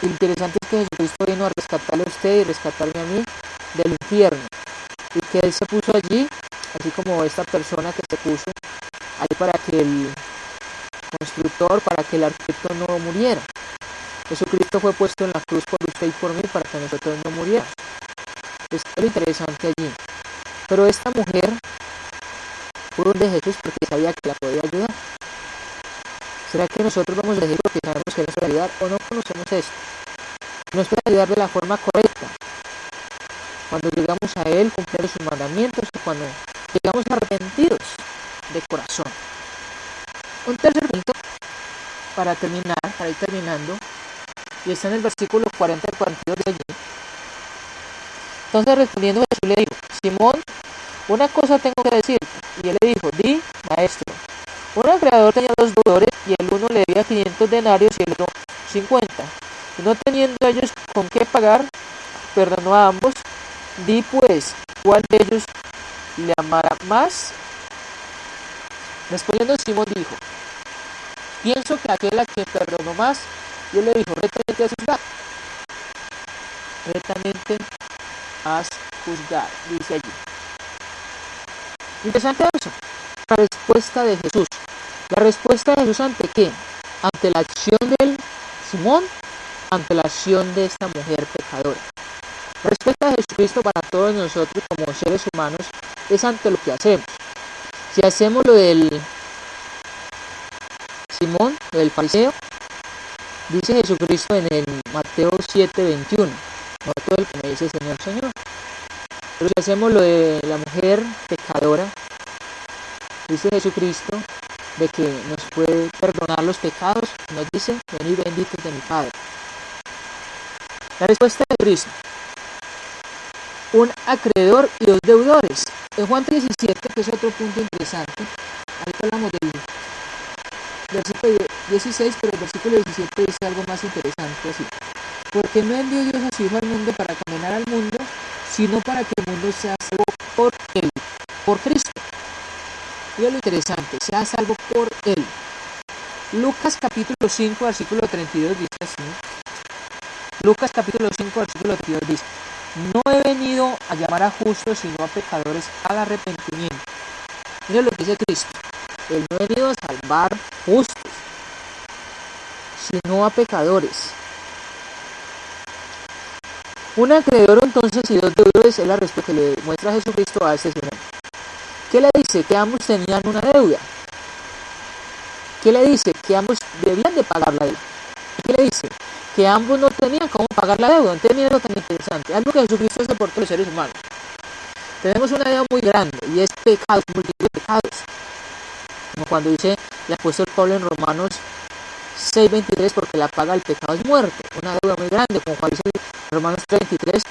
[SPEAKER 1] Y lo interesante es que Jesucristo vino a rescatarle a usted y rescatarme a mí del infierno, y que Él se puso allí, así como esta persona que se puso ahí para que el constructor, para que el arquitecto no muriera. Jesucristo fue puesto en la cruz por usted y por mí para que nosotros no muriéramos. Es lo interesante allí. Pero esta mujer fue donde Jesús porque sabía que la podía ayudar. ¿Será que nosotros vamos a decir porque sabemos que nos puede ayudar o no conocemos esto? Nos puede ayudar de la forma correcta. Cuando llegamos a Él, cumplir sus mandamientos, y cuando llegamos arrepentidos de corazón. Un tercer punto, para ir terminando, y está en el versículo 40 y 42 de allí. Entonces respondiendo Jesús le dijo: Simón, una cosa tengo que decirte. Y él le dijo: Di, maestro. Un acreedor tenía 2 deudores, y el uno le debía 500 denarios y el otro 50. Y no teniendo ellos con qué pagar, perdonó a ambos. Di pues, ¿cuál de ellos le amará más? Respondiendo Simón dijo: pienso que aquel a quien perdonó más. Y él le dijo: retamente has juzgado. Retamente has juzgado, dice allí. Interesante eso. La respuesta de Jesús. ¿La respuesta de Jesús ante qué? Ante la acción del Simón, ante la acción de esta mujer pecadora. La respuesta de Jesucristo para todos nosotros como seres humanos es ante lo que hacemos. Si hacemos lo del Simón, lo del fariseo, dice Jesucristo en el Mateo 7:21, no todo el que me dice Señor, Señor. Pero si hacemos lo de la mujer pecadora, dice Jesucristo de que nos puede perdonar los pecados, nos dice: venid benditos de mi Padre. La respuesta de Cristo: un acreedor y 2 deudores. En Juan 3:17, que es otro punto interesante, ahorita hablamos del versículo 16, pero el versículo 17 dice algo más interesante así: porque no envió Dios a su Hijo al mundo para condenar al mundo, sino para que el mundo sea salvo por él, por Cristo. Mira lo interesante: sea salvo por él. Lucas capítulo 5, versículo 32 dice así. Lucas capítulo 5, versículo 32 dice: no he venido a llamar a justos, sino a pecadores al arrepentimiento. Mira lo que dice Cristo: Él no ha venido a salvar justos, sino a pecadores. Un acreedor entonces y 2 deudores es la respuesta que le muestra Jesucristo a este Simón. ¿Qué le dice? Que ambos tenían una deuda. ¿Qué le dice? Que ambos debían de pagar la deuda. ¿Qué le dice? Que ambos no tenían cómo pagar la deuda. Entonces mira lo tan interesante, algo que Jesucristo hace por todos los seres humanos. Tenemos una deuda muy grande y es pecados, múltiples pecados. Como cuando dice el apóstol Pablo en Romanos 6:23, porque la paga del pecado es muerte. Una deuda muy grande, como cuando dice en Romanos 3:23,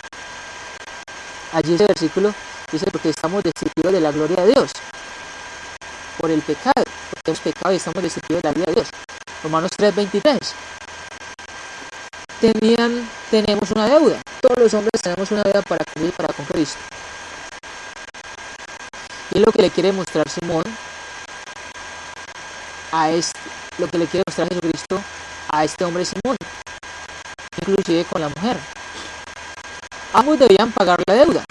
[SPEAKER 1] allí ese versículo dice: porque estamos destituidos de la gloria de Dios por el pecado, porque hemos pecado y estamos destituidos de la gloria de Dios. Romanos 3:23. Tenemos una deuda. Todos los hombres tenemos una deuda para cumplir para con Cristo. Y es lo que le quiere mostrar Simón lo que le quiere mostrar Jesucristo a este hombre Simón, inclusive con la mujer. Ambos debían pagar la deuda.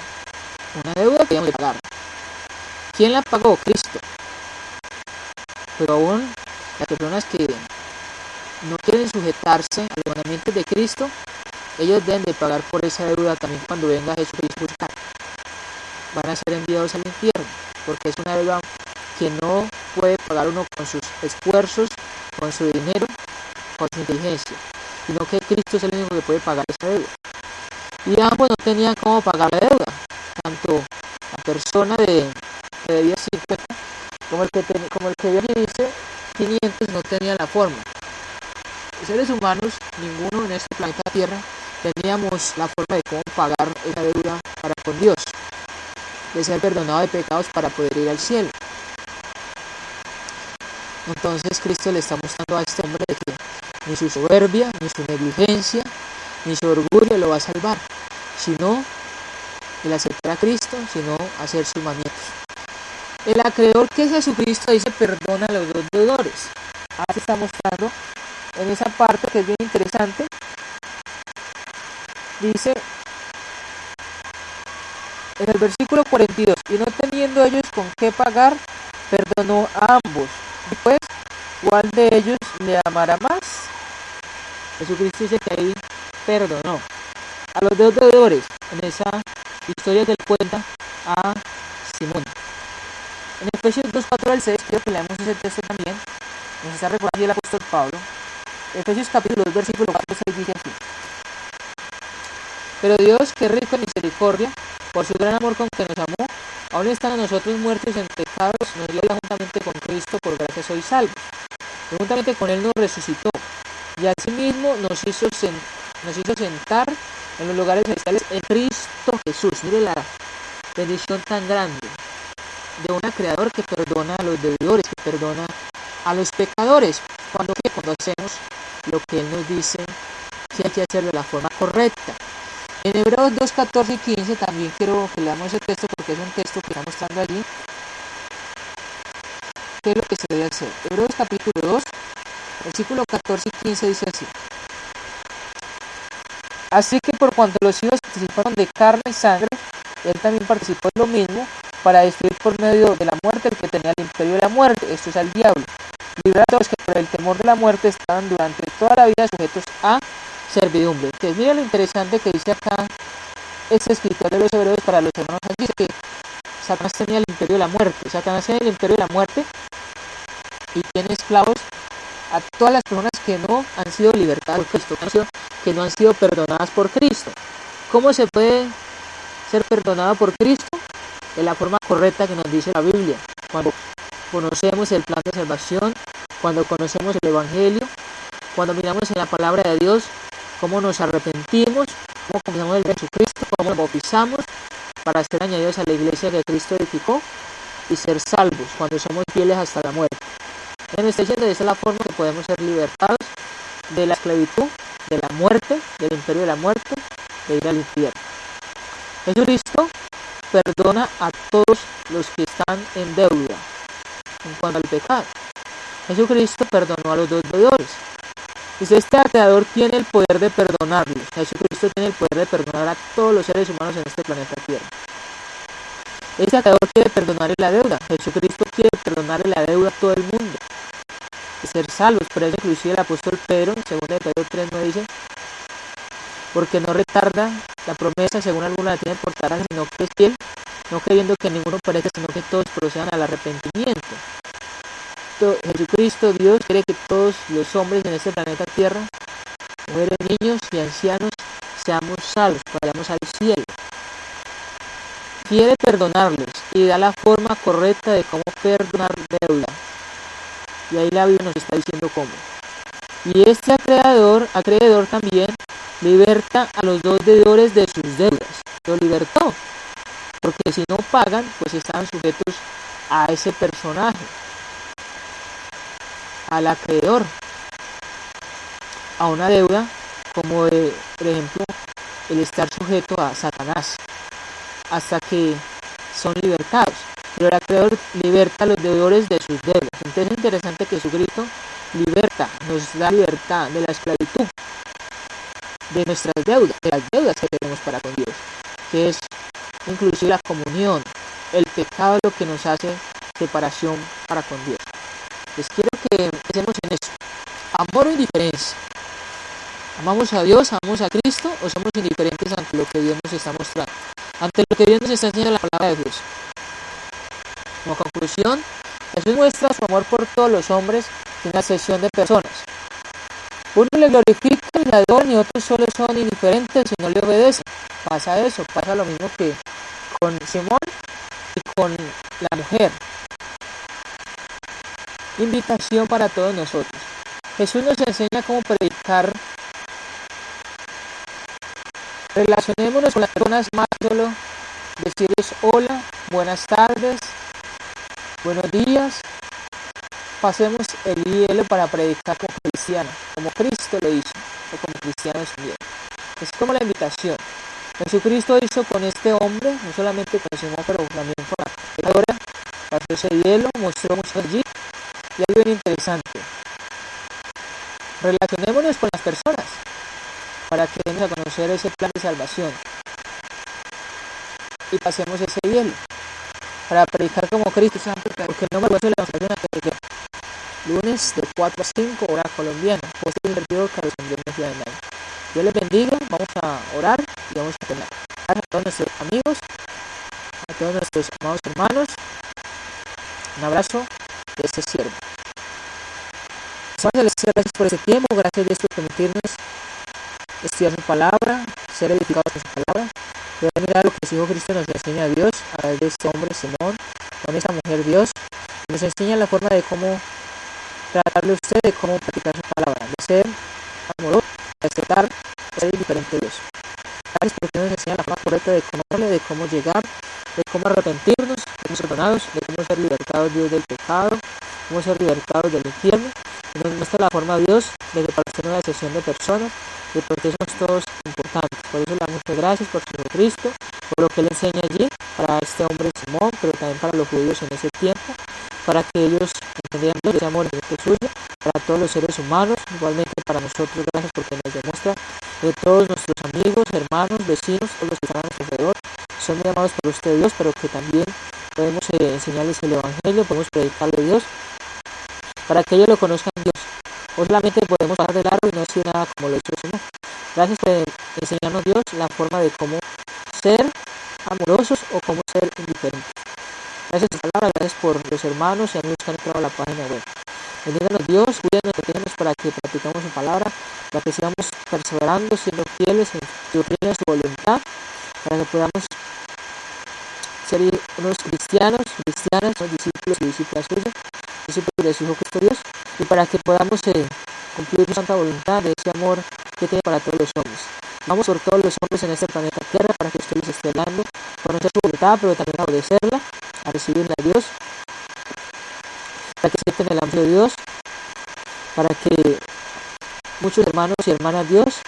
[SPEAKER 1] Una deuda que debíamos de pagar. ¿Quién la pagó? Cristo. Pero aún las personas que no quieren sujetarse a los mandamientos de Cristo, ellos deben de pagar por esa deuda también cuando venga Jesucristo a buscar. Van a ser enviados al infierno, porque es una deuda que no puede pagar uno con sus esfuerzos, con su dinero, con su inteligencia, sino que Cristo es el único que puede pagar esa deuda. Y ambos no tenían cómo pagar la deuda, tanto la persona que debía 50 como el que dice 500 no tenía la forma. Los seres humanos, ninguno en este planeta Tierra, teníamos la forma de cómo pagar esa deuda para con Dios, de ser perdonado de pecados para poder ir al cielo. Entonces Cristo le está mostrando a este hombre que ni su soberbia, ni su negligencia, ni su orgullo lo va a salvar, sino el aceptar a Cristo, sino hacer sus mandamientos. El acreedor, que es Jesucristo, dice: perdona a los 2 deudores. Ahora se está mostrando en esa parte que es bien interesante. Dice en el versículo 42: y no teniendo ellos con qué pagar, perdonó a ambos. Después, ¿cuál de ellos le amará más? Jesucristo dice que ahí perdonó a los 2 deudores en esa historia que él cuenta a Simón. En Efesios 2:4-6, quiero que leamos ese texto también. Nos está recordando el apóstol Pablo. Efesios capítulo 2, versículo 4 al 6 dice así: Pero Dios, que es rico en misericordia, por su gran amor con que nos amó, aún estando nosotros muertos en pecados, nos dio vida juntamente con Cristo, por gracia sois salvos. Y juntamente con Él nos resucitó, y asimismo nos hizo sentar en los lugares celestiales en Cristo Jesús. Mire la bendición tan grande de un creador que perdona a los deudores, que perdona a los pecadores. Cuando hacemos lo que Él nos dice que hay que hacer de la forma correcta. En Hebreos 2, 14 y 15 también quiero que leamos ese texto, porque es un texto que está mostrando allí qué es lo que se debe hacer. Hebreos capítulo 2, versículo 14 y 15 dice así: Así que por cuanto los hijos participaron de carne y sangre, Él también participó en lo mismo, para destruir por medio de la muerte el que tenía el imperio de la muerte, esto es al diablo, librando a los que por el temor de la muerte estaban durante toda la vida sujetos a servidumbre. Entonces mira lo interesante que dice acá este escritor de los Hebreos para los hermanos. Dice que Satanás tenía el imperio de la muerte. Satanás tiene el imperio de la muerte y tiene esclavos a todas las personas que no han sido libertadas por Cristo, que no han sido perdonadas por Cristo. ¿Cómo se puede ser perdonado por Cristo? De la forma correcta que nos dice la Biblia. Cuando conocemos el plan de salvación, cuando conocemos el Evangelio, cuando miramos en la palabra de Dios, cómo nos arrepentimos, cómo comenzamos el Jesucristo, cómo nos bautizamos para ser añadidos a la iglesia que Cristo edificó y ser salvos cuando somos fieles hasta la muerte. Él me está diciendo que esa es la forma que podemos ser libertados de la esclavitud, de la muerte, del imperio de la muerte, de ir al infierno. Jesucristo perdona a todos los que están en deuda en cuanto al pecado. Jesucristo perdonó a los dos deudores. Dice, este creador tiene el poder de perdonarlos. Jesucristo tiene el poder de perdonar a todos los seres humanos en este planeta Tierra. Este creador quiere perdonarle la deuda. Jesucristo quiere perdonarle la deuda a todo el mundo. De ser salvos. Por eso inclusive el apóstol Pedro, en 2 de Pedro 3, nos dice: porque no retarda la promesa, según algunos la tienen por tardanza, sino que es fiel, no queriendo que ninguno perezca, sino que todos procedan al arrepentimiento. Jesucristo, Dios, quiere que todos los hombres en este planeta Tierra, mujeres, niños y ancianos, seamos salvos, vayamos al cielo. Quiere perdonarles y da la forma correcta de cómo perdonar deuda. Y ahí la Biblia nos está diciendo cómo. Y este acreedor también liberta a los dos deudores de sus deudas. Lo libertó. Porque si no pagan, pues estaban sujetos a ese personaje, al acreedor, a una deuda, como por ejemplo el estar sujeto a Satanás, hasta que son libertados. Pero el acreedor liberta a los deudores de sus deudas. Entonces es interesante que Jesucristo nos da libertad de la esclavitud, de nuestras deudas, de las deudas que tenemos para con Dios, que es inclusive la comunión. El pecado es lo que nos hace separación para con Dios. Les quiero que pensemos en eso. Amor o indiferencia. ¿Amamos a Dios, amamos a Cristo, o somos indiferentes ante lo que Dios nos está mostrando, ante lo que Dios nos está enseñando en la palabra de Dios? Como conclusión, Jesús muestra su amor por todos los hombres sin excepción de personas. Unos le glorifican, le adoran y otros solo son indiferentes y no le obedecen. Pasa lo mismo que con Simón y con la mujer. Invitación para todos nosotros. Jesús nos enseña cómo predicar. Relacionémonos con las personas, más solo decirles hola, buenas tardes, buenos días. Pasemos el hielo para predicar como cristiano, como Cristo lo hizo, o como cristianos también. Es como la invitación. Jesucristo hizo con este hombre, no solamente con Simón, pero también con la pecadora. Pasó ese hielo, mostró mucho allí. Y algo bien interesante. Relacionémonos con las personas para que demos a conocer ese plan de salvación. Y pasemos ese hielo para predicar como Cristo, porque no me acuerdo de la demostración lunes de 4 a 5 hora colombiana. Dios les bendiga, vamos a orar y vamos a terminar. Gracias a todos nuestros amigos, a todos nuestros amados hermanos. Un abrazo de este siervo. Padre Celestial, gracias por este tiempo, gracias Dios por permitirnos estudiar su palabra, ser edificados por su palabra, poder mirar lo que su Hijo Cristo nos enseña a Dios a través de este hombre Simón, con esta mujer Dios, nos enseña la forma de cómo tratarle a usted, de cómo practicar su palabra, de ser amoroso, de respetar, de ser indiferente a Dios. Gracias porque nos enseña la forma correcta de conocerle, de cómo llegar, de cómo arrepentirnos, de cómo ser perdonados, de cómo ser libertados Dios del pecado, cómo ser libertados del infierno. Y nos muestra la forma Dios de que para hacer una sesión de personas, de porque somos todos importantes. Por eso le damos muchas gracias por Jesucristo, por lo que Él enseña allí para este hombre Simón, pero también para los judíos en ese tiempo, para que ellos entendieran ese amor suyo para todos los seres humanos, igualmente para nosotros. Gracias porque nos demuestra que todos nuestros amigos, hermanos, vecinos, todos los que están a nuestro alrededor, son muy amados por usted Dios, pero que también podemos enseñarles el Evangelio, podemos predicarle a Dios, para que ellos lo conozcan Dios. O solamente podemos pasar de largo y no decir nada como lo hizo el Señor. Gracias por enseñarnos Dios la forma de cómo ser amorosos o cómo ser indiferentes. Gracias por palabra, gracias por los hermanos y amigos que han entrado a la página web. Bendíganos Dios, cuídanos, protégenos para que practicamos su palabra, para que sigamos perseverando, siendo fieles en su reino, en su voluntad, para que podamos ser unos cristianos, cristianas, unos discípulos y discípulas suyas, discípulos de su Hijo Cristo Dios, y para que podamos cumplir su santa voluntad de ese amor que tiene para todos los hombres. Vamos por todos los hombres en este planeta Tierra para que usted les esté hablando, conocer su voluntad, pero también a obedecerla, a recibirla a Dios, para que sienten el amor de Dios, para que muchos hermanos y hermanas Dios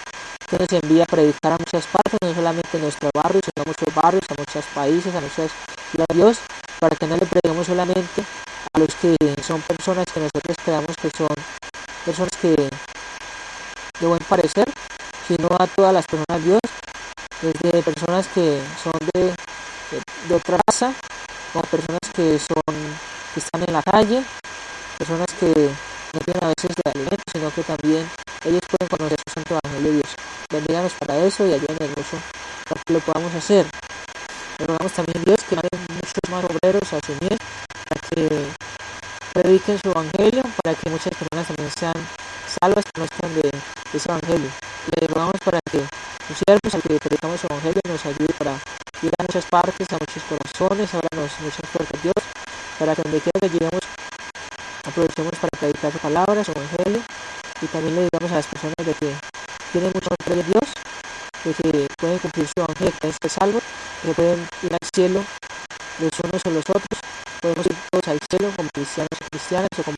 [SPEAKER 1] que nos envía a predicar a muchas partes, no solamente en nuestro barrio, sino a muchos barrios, a muchos países, a muchas ciudades, Dios, para que no le prediquemos solamente a los que son personas que nosotros creamos que son personas que de buen parecer, sino a todas las personas Dios, desde personas que son de otra raza, como personas que están en la calle, personas que no tienen a veces de alimento, sino que también ellos pueden conocer su santo evangelio de Dios. Bendíganos para eso y ayúdenos mucho para que lo podamos hacer. Le rogamos también Dios que mande muchos más obreros a su mies, para que prediquen su evangelio, para que muchas personas también sean salvas, conozcan de ese evangelio. Le rogamos para que los siervos al que predicamos su evangelio nos ayude para ir a muchas partes, a muchos corazones, ábranos muchas puertas Dios, para que donde quiera que lleguemos aprovechemos para predicar su palabra, su evangelio, y también le digamos a las personas de que tienen mucho amor de Dios, de que pueden cumplir su evangelio, que pueden ser salvos, que pueden ir al cielo los unos o los otros, podemos ir todos al cielo como cristianos o cristianas o como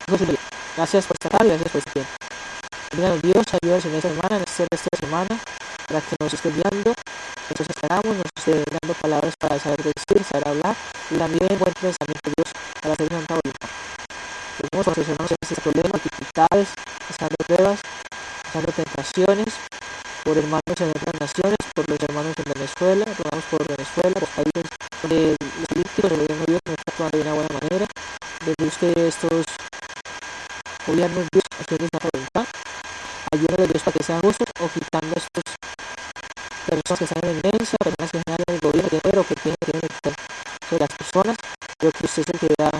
[SPEAKER 1] hijos de Dios. Gracias por estar y gracias por este tiempo. Díganos Dios, ayúdanos en esta semana, en este resto de semana, para que nos esté guiando, nosotros esperamos, nos esté dando palabras para saber decir, saber hablar, y también buen pensamiento Dios para hacer santa voluntad. Pedimos por los hermanos en estos problemas, dificultades, pasando pruebas, pasando tentaciones, por hermanos en otras naciones, por los hermanos en Venezuela, rogamos por Venezuela, por países donde los políticos, el gobierno de Dios no está actuando de una buena manera, desde usted estos gobiernos Dios haciendo esta voluntad, ayúdanos Dios para que sean justos o quitando a estas personas que están en evidencia, personas que están en el gobierno de dinero, que tienen el poder sobre las personas, pero que usted es el que da,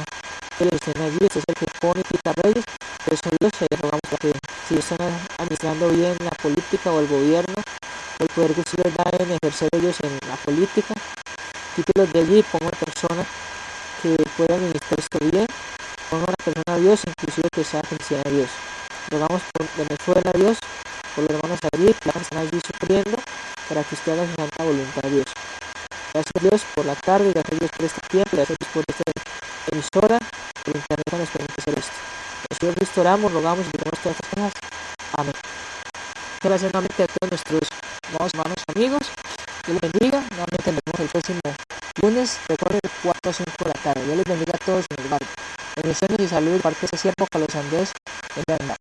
[SPEAKER 1] que les estén allí, usted es el que pone y quita reyes. Por eso Dios, rogamos para que si están administrando bien la política o el gobierno, o el poder que usted les da en ejercer ellos en la política, quítelos de allí y ponga una persona que pueda administrar esto bien, ponga una persona a Dios, inclusive que sea cristiana a Dios. Rogamos por Venezuela a Dios, por los hermanos allí, que están allí sufriendo, para que usted haga su santa voluntad a Dios. Gracias Dios por la tarde, gracias Dios por este tiempo, gracias Dios por esta emisora, por internet que nos permite hacer esto. Señor Cristo, oramos, rogamos y pedimos todas estas cosas. Amén. Muchas gracias nuevamente a todos nuestros hermanos amigos. Dios les bendiga. Nuevamente nos vemos el próximo lunes, recuerden 4 a 5 de la tarde. Dios les bendiga a todos en el barrio. Bendiciones y salud de parte de ese siervo Carlos Andrés en la